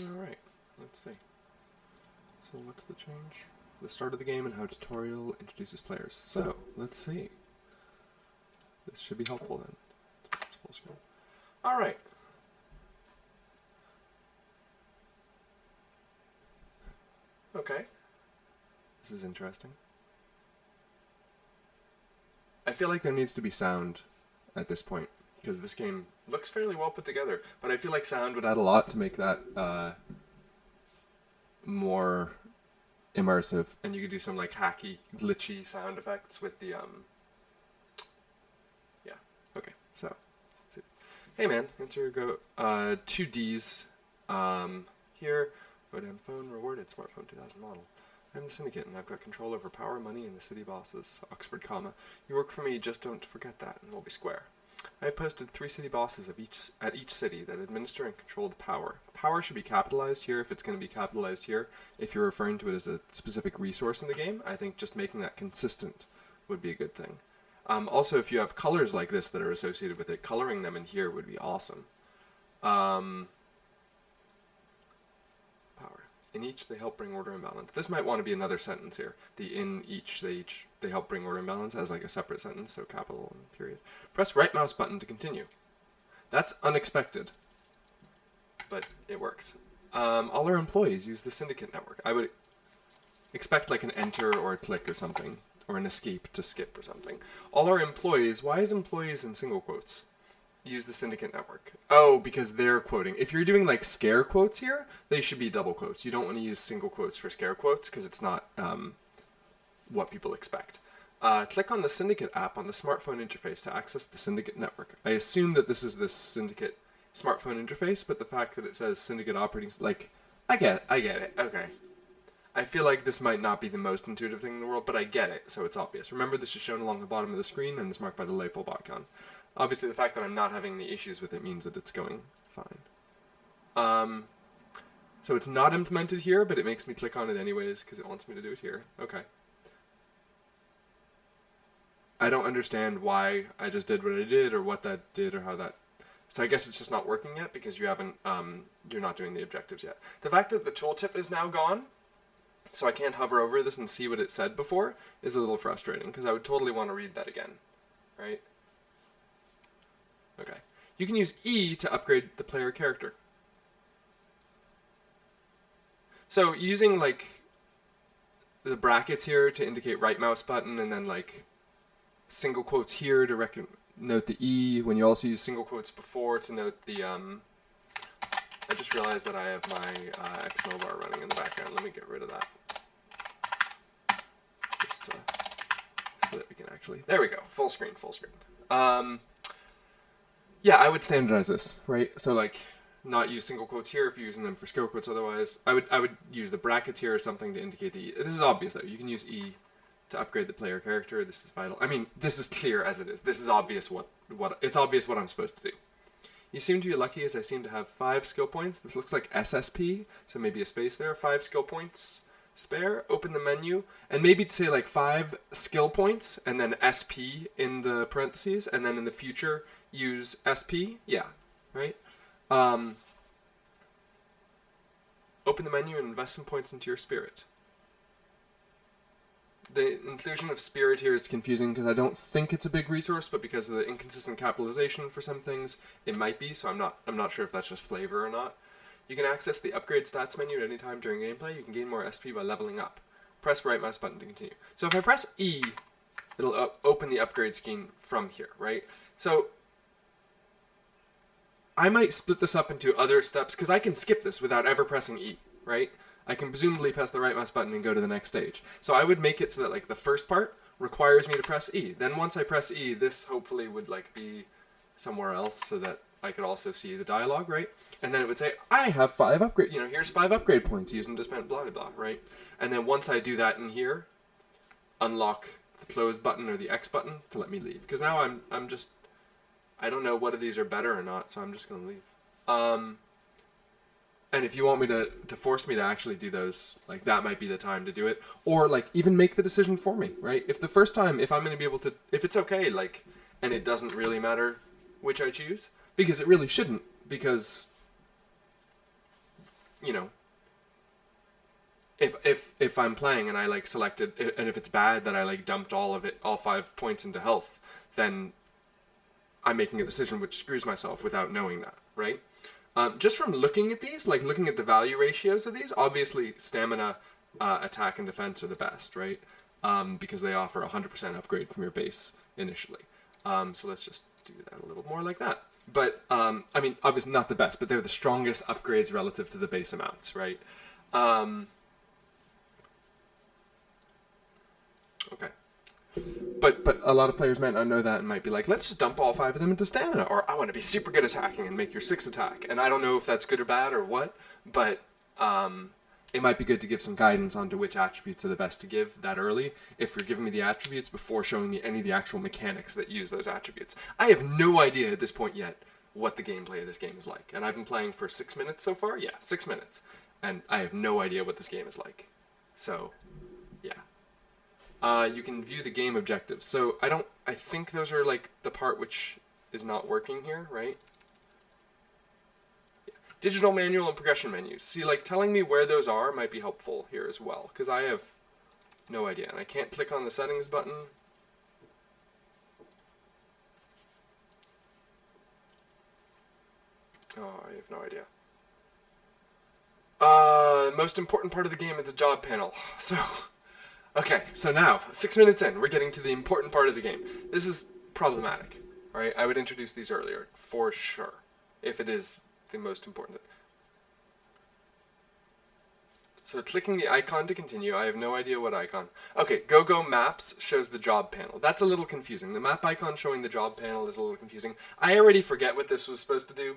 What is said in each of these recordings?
Alright, let's see. So what's the change? The start of the game and how tutorial introduces players. So, let's see. This should be helpful then. It's full screen. Alright. Okay. This is interesting. I feel like there needs to be sound at this point, because this game looks fairly well put together, but I feel like sound would add a lot to make that more immersive, and you could do some like hacky, glitchy sound effects with the yeah. Okay, so let's see. Hey man, answer go 2Ds here. Vodafone phone rewarded smartphone 2000 model. I'm the Syndicate, and I've got control over power, money, and the city bosses. Oxford, comma. You work for me, just don't forget that, and we'll be square. I have posted 3 city bosses at each city that administer and control the power. Power should be capitalized here if it's going to be capitalized here. If you're referring to it as a specific resource in the game, I think just making that consistent would be a good thing. Also, if you have colors like this that are associated with it, coloring them in here would be awesome. In each, they help bring order and balance. This might want to be another sentence here. The in each, they help bring order and balance as like a separate sentence, so capital and period. Press right mouse button to continue. That's unexpected, but it works. All our employees use the Syndicate network. I would expect like an enter or a click or something, or an escape to skip or something. All our employees, why is employees in single quotes? Use the Syndicate network. Oh, because they're quoting. If you're doing like scare quotes here, they should be double quotes. You don't want to use single quotes for scare quotes because it's not what people expect. Click on the Syndicate app on the smartphone interface to access the Syndicate network. I assume that this is the Syndicate smartphone interface, but the fact that it says Syndicate operating, like, I get it. Okay. I feel like this might not be the most intuitive thing in the world, but I get it, so it's obvious. Remember, this is shown along the bottom of the screen and is marked by the light bulb icon. Obviously, the fact that I'm not having any issues with it means that it's going fine. So it's not implemented here, but it makes me click on it anyways because it wants me to do it here. Okay. I don't understand why I just did what I did or what that did or how that... So I guess it's just not working yet because you haven't, you're not doing the objectives yet. The fact that the tooltip is now gone, so I can't hover over this and see what it said before, is a little frustrating because I would totally want to read that again, right? Okay. You can use E to upgrade the player character. So using like the brackets here to indicate right mouse button and then like single quotes here to note the E when you also use single quotes before to note the I just realized that I have my XML bar running in the background. Let me get rid of that. Just so that we can actually... There we go. Full screen. Yeah, I would standardize this, right? So like, not use single quotes here if you're using them for scale quotes. Otherwise, I would use the brackets here or something to indicate the E. This is obvious though. You can use E to upgrade the player character. This is vital. I mean, this is clear as it is. This is obvious what it's obvious what I'm supposed to do. You seem to be lucky as I seem to have 5 skill points. This looks like SSP, so maybe a space there. 5 skill points spare. Open the menu and maybe say like 5 skill points and then SP in the parentheses, and then in the future use SP. Yeah, right. Open the menu and invest some points into your spirit. The inclusion of spirit here is confusing because I don't think it's a big resource, but because of the inconsistent capitalization for some things, it might be. So I'm not sure if that's just flavor or not. You can access the upgrade stats menu at any time during gameplay. You can gain more SP by leveling up. Press right mouse button to continue. So if I press E, it'll open the upgrade scheme from here, right? So I might split this up into other steps because I can skip this without ever pressing E, right? I can presumably press the right mouse button and go to the next stage. So I would make it so that like the first part requires me to press E. Then once I press E, this hopefully would like be somewhere else so that I could also see the dialogue, right? And then it would say, I have 5 upgrade, here's 5 upgrade points used to spend blah, blah, blah, right? And then once I do that in here, unlock the close button or the X button to let me leave. Because now I'm just, I don't know what of these are better or not, so I'm just going to leave. And if you want me to force me to actually do those, like that might be the time to do it. Or like even make the decision for me, right? If the first time, if I'm going to be able to, if it's okay, like, and it doesn't really matter which I choose, because it really shouldn't, because, you know, if I'm playing and I like selected, and if it's bad that I like dumped all 5 points into health, then I'm making a decision which screws myself without knowing that, right? Just from looking at these, like looking at the value ratios of these, obviously stamina, attack, and defense are the best, right? Because they offer a 100% upgrade from your base initially. So let's just do that a little more like that. But, I mean, obviously not the best, but they're the strongest upgrades relative to the base amounts, right? Okay. But a lot of players might not know that and might be like, let's just dump all 5 of them into stamina, or I want to be super good attacking and make your 6 attack. And I don't know if that's good or bad or what, but it might be good to give some guidance onto which attributes are the best to give that early, if you're giving me the attributes before showing me any of the actual mechanics that use those attributes. I have no idea at this point yet what the gameplay of this game is like. And I've been playing for 6 minutes so far? Yeah, 6 minutes. And I have no idea what this game is like. So, yeah. You can view the game objectives. So I think those are like the part which is not working here, right? Yeah. Digital manual and progression menus. See, like telling me where those are might be helpful here as well, because I have no idea. And I can't click on the settings button. Oh, I have no idea. Most important part of the game is the job panel. So... Okay, so now, 6 minutes in, we're getting to the important part of the game. This is problematic, right? I would introduce these earlier, for sure, if it is the most important. So clicking the icon to continue, I have no idea what icon. Okay, Go Maps shows the job panel. That's a little confusing. The map icon showing the job panel is a little confusing. I already forget what this was supposed to do.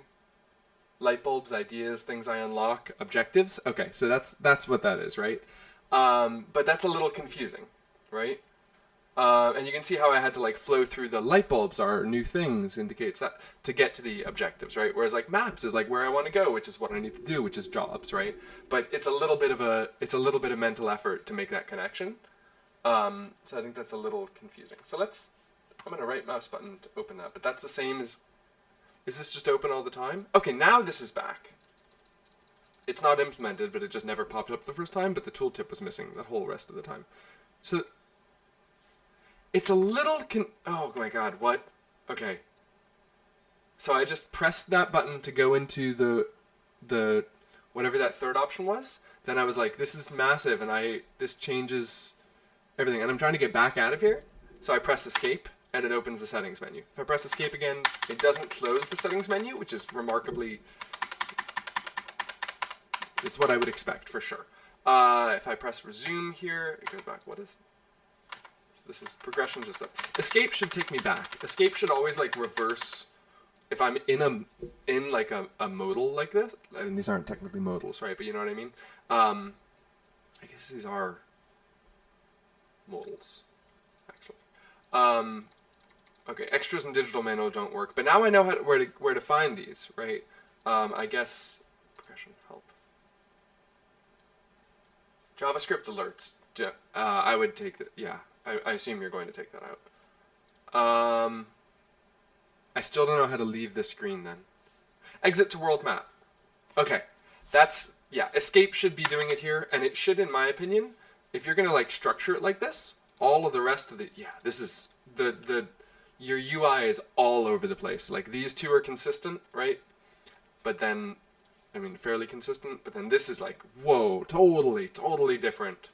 Light bulbs, ideas, things I unlock, objectives. Okay, so that's what that is, right? But that's a little confusing, right? And you can see how I had to like flow through the light bulbs are new things, indicates that, to get to the objectives, right? Whereas like maps is like where I want to go, which is what I need to do, which is jobs, right? But it's a little bit of mental effort to make that connection. So I think that's a little confusing. So I'm going to right mouse button to open that, but that's the same as, is this just open all the time? Okay, now this is back. It's not implemented, but it just never popped up the first time, but the tooltip was missing that whole rest of the time. So, it's a little oh my god, what? Okay. So I just pressed that button to go into the whatever that third option was. Then I was like, this is massive, and this changes everything. And I'm trying to get back out of here. So I pressed escape, and it opens the settings menu. If I press escape again, it doesn't close the settings menu, which is remarkably... It's what I would expect, for sure. If I press resume here, it goes back. What is... So this is progression, just that. Escape should take me back. Escape should always, like, reverse... If I'm in like a modal like this... I mean, these aren't technically modals, right? But you know what I mean? I guess these are modals, actually. Okay, extras and digital manual don't work. But now I know where to find these, right? I guess... Progression, help. JavaScript alerts. I would take that. Yeah, I assume you're going to take that out. I still don't know how to leave this screen then. Exit to world map. Okay, yeah, escape should be doing it here, and it should, in my opinion, if you're going to like structure it like this, all of the rest of this is, your UI is all over the place. Like, these two are consistent, right? But then... I mean, fairly consistent, but then this is like, whoa, totally different.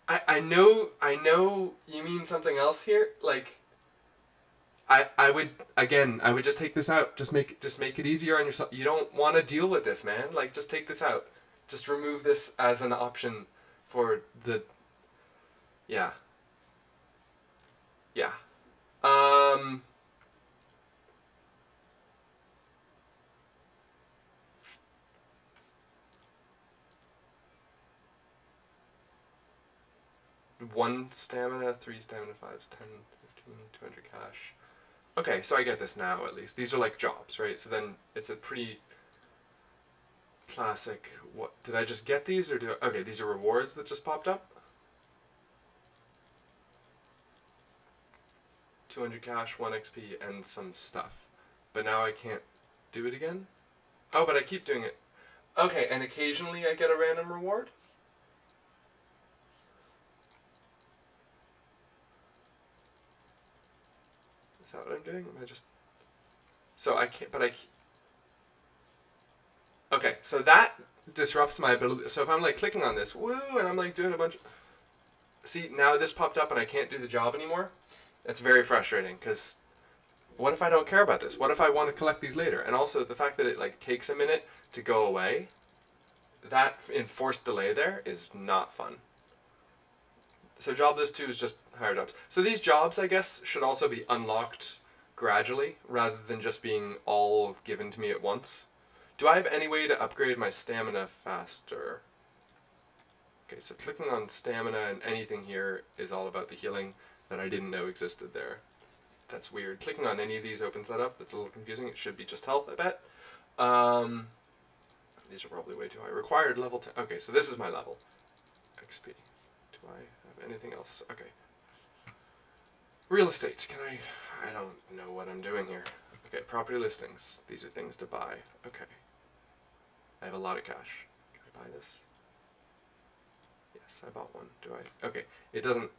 I know you mean something else here. Like, I would just take this out. Just make it easier on yourself. You don't want to deal with this, man. Like, just take this out. Just remove this as an option for the, yeah. Yeah. One stamina, 3 stamina, 5, 10, 15, 200 cash. Okay, so I get this now, at least. These are like jobs, right? So then it's a pretty classic... What, did I just get these, or okay, these are rewards that just popped up? 200 cash, 1 XP, and some stuff. But now I can't do it again? Oh, but I keep doing it. Okay, and occasionally I get a random reward? Is that what I'm doing? Am I just... So I can't, but I... Okay, so that disrupts my ability. So if I'm like clicking on this, woo, and I'm like doing a bunch of... See, now this popped up and I can't do the job anymore? It's very frustrating, because what if I don't care about this? What if I want to collect these later? And also the fact that it like takes a minute to go away, that enforced delay there is not fun. So job list 2 is just higher jobs. So these jobs, I guess, should also be unlocked gradually, rather than just being all given to me at once. Do I have any way to upgrade my stamina faster? Okay, so clicking on stamina and anything here is all about the healing that I didn't know existed there. That's weird. Clicking on any of these opens that up. That's a little confusing. It should be just health, I bet. These are probably way too high. Required level 10. Okay, so this is my level. XP. Do I have anything else? Okay. Real estate. Can I don't know what I'm doing here. Okay, property listings. These are things to buy. Okay. I have a lot of cash. Can I buy this? Yes, I bought one. Do I? Okay. It doesn't...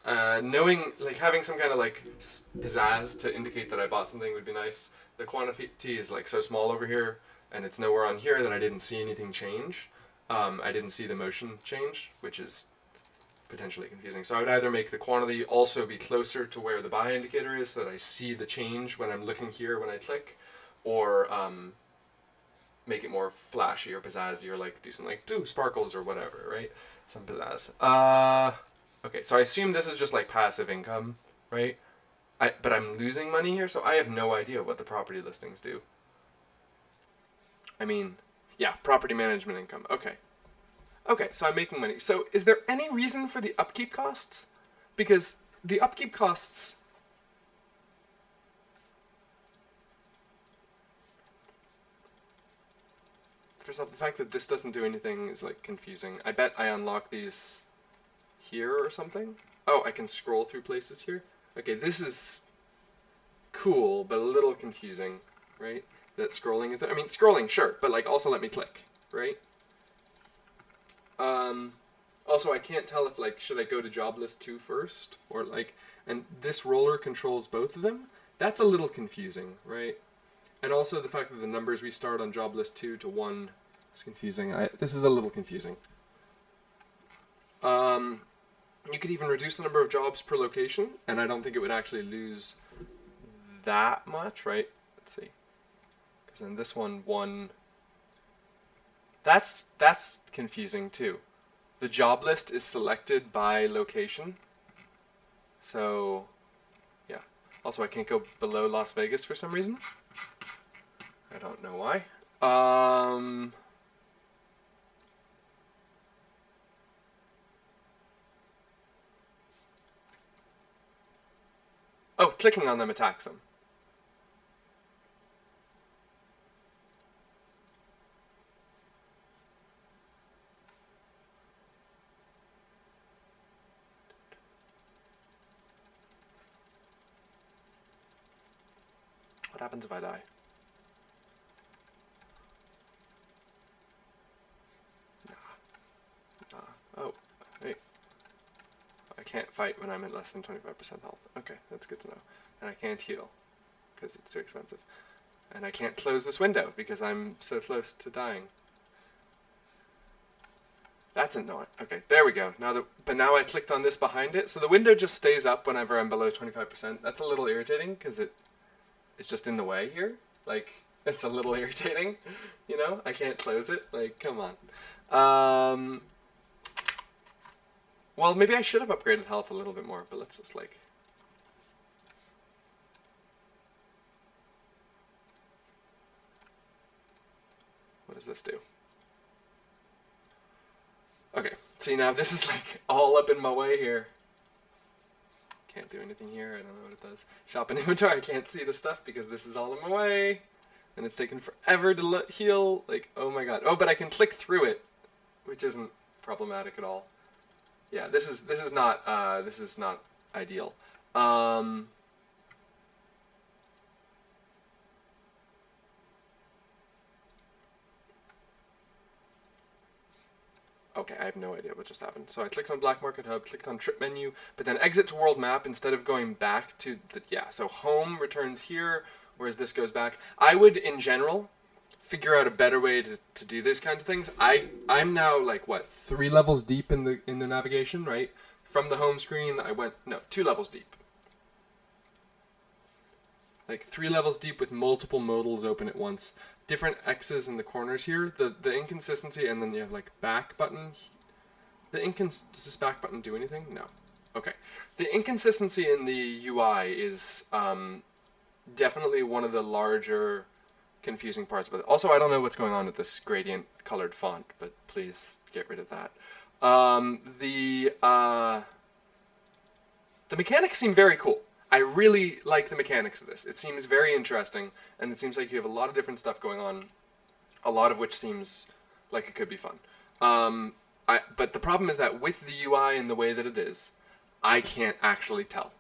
knowing, like, having some kind of, like, pizzazz to indicate that I bought something would be nice. The quantity is, like, so small over here, and it's nowhere on here that I didn't see anything change. I didn't see the motion change, which is potentially confusing. So I would either make the quantity also be closer to where the buy indicator is so that I see the change when I'm looking here when I click, or make it more flashy or pizzazzy, or like do some like blue sparkles or whatever, right? Some pizzazz. Okay, so I assume this is just like passive income, right? But I'm losing money here, so I have no idea what the property listings do. I mean, yeah, property management income. Okay. Okay, so I'm making money. So is there any reason for the upkeep costs? Because the upkeep costs... First off, the fact that this doesn't do anything is, like, confusing. I bet I unlock these here or something. Oh, I can scroll through places here. Okay, this is cool, but a little confusing, right? That scrolling is there. I mean, scrolling, sure, but, like, also let me click, right? Also, I can't tell if, like, should I go to job list 2 first? Or, like, and this roller controls both of them? That's a little confusing, right? And also the fact that the numbers we start on job list 2 to 1 is confusing. This is a little confusing. You could even reduce the number of jobs per location, and I don't think it would actually lose that much, right? Let's see. Because then this one... That's confusing too. The job list is selected by location. So, yeah. Also, I can't go below Las Vegas for some reason. I don't know why. Oh, clicking on them attacks them. What happens if I die? Oh, hey. I can't fight when I'm at less than 25% health. Okay, that's good to know. And I can't heal, because it's too expensive. And I can't close this window, because I'm so close to dying. That's annoying. Okay, there we go. But now I clicked on this behind it, so the window just stays up whenever I'm below 25%. That's a little irritating, because it's just in the way here. Like, it's a little irritating, you know? I can't close it. Like, come on. Well, maybe I should have upgraded health a little bit more, but let's just, like... What does this do? Okay, see now this is, like, all up in my way here. Can't do anything here, I don't know what it does. Shop and inventory, I can't see the stuff because this is all in my way. And it's taken forever to heal, like, oh my god. Oh, but I can click through it, which isn't problematic at all. Yeah, this is not ideal. Okay, I have no idea what just happened. So I clicked on Black Market Hub, clicked on Trip Menu, but then Exit to World Map instead of going back to the, yeah, so Home returns here, whereas this goes back. I would, in general, figure out a better way to do these kinds of things. I'm now, like, what, 3 levels deep in the navigation, right? From the home screen, I went, no, 2 levels deep. Like 3 levels deep with multiple modals open at once. Different X's in the corners here. The inconsistency, and then you have like back button. Does this back button do anything? No. Okay. The inconsistency in the UI is definitely one of the larger confusing parts of it. Also, I don't know what's going on with this gradient colored font, but please get rid of that. The mechanics seem very cool. I really like the mechanics of this. It seems very interesting, and it seems like you have a lot of different stuff going on, a lot of which seems like it could be fun. But the problem is that with the UI and the way that it is, I can't actually tell.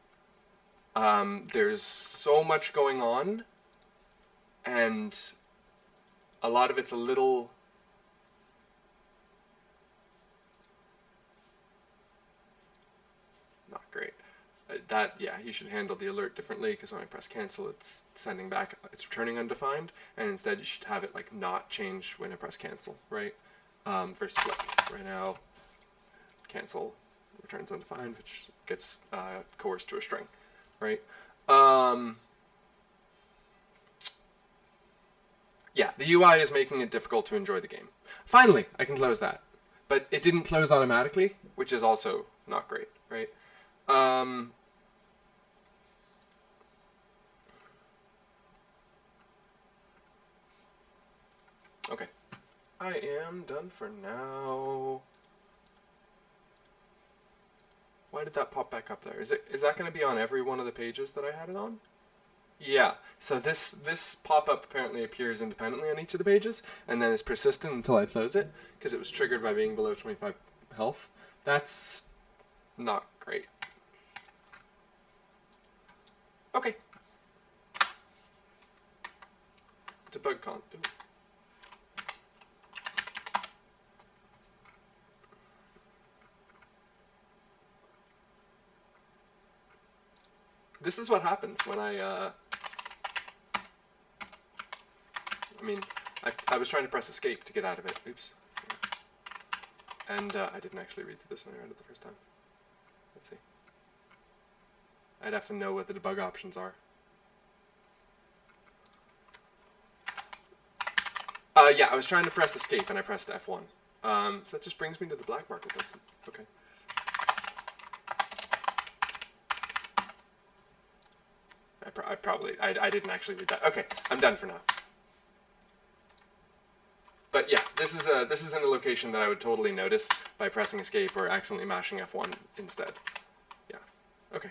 There's so much going on, and a lot of it's a little... not great. Yeah, you should handle the alert differently, because when I press cancel, it's sending back, it's returning undefined, and instead you should have it like not change when I press cancel, right? Versus like right now, cancel returns undefined, which gets coerced to a string, right? Yeah, the UI is making it difficult to enjoy the game. Finally, I can close that, but it didn't close automatically, which is also not great, right? Okay, I am done for now. Why did that pop back up there? Is that going to be on every one of the pages that I had it on? Yeah. So this pop-up apparently appears independently on each of the pages, and then is persistent until I close it, because it was triggered by being below 25 health. That's not great. Okay. Debug con. Ooh. This is what happens when I mean, I was trying to press escape to get out of it. Oops. And I didn't actually read through this when I read it the first time. Let's see. I'd have to know what the debug options are. Yeah, I was trying to press escape and I pressed F1. So that just brings me to the black market. That's okay. I didn't actually read that. Okay, I'm done for now. But yeah, this is in a location that I would totally notice by pressing escape or accidentally mashing F1 instead. Yeah. Okay.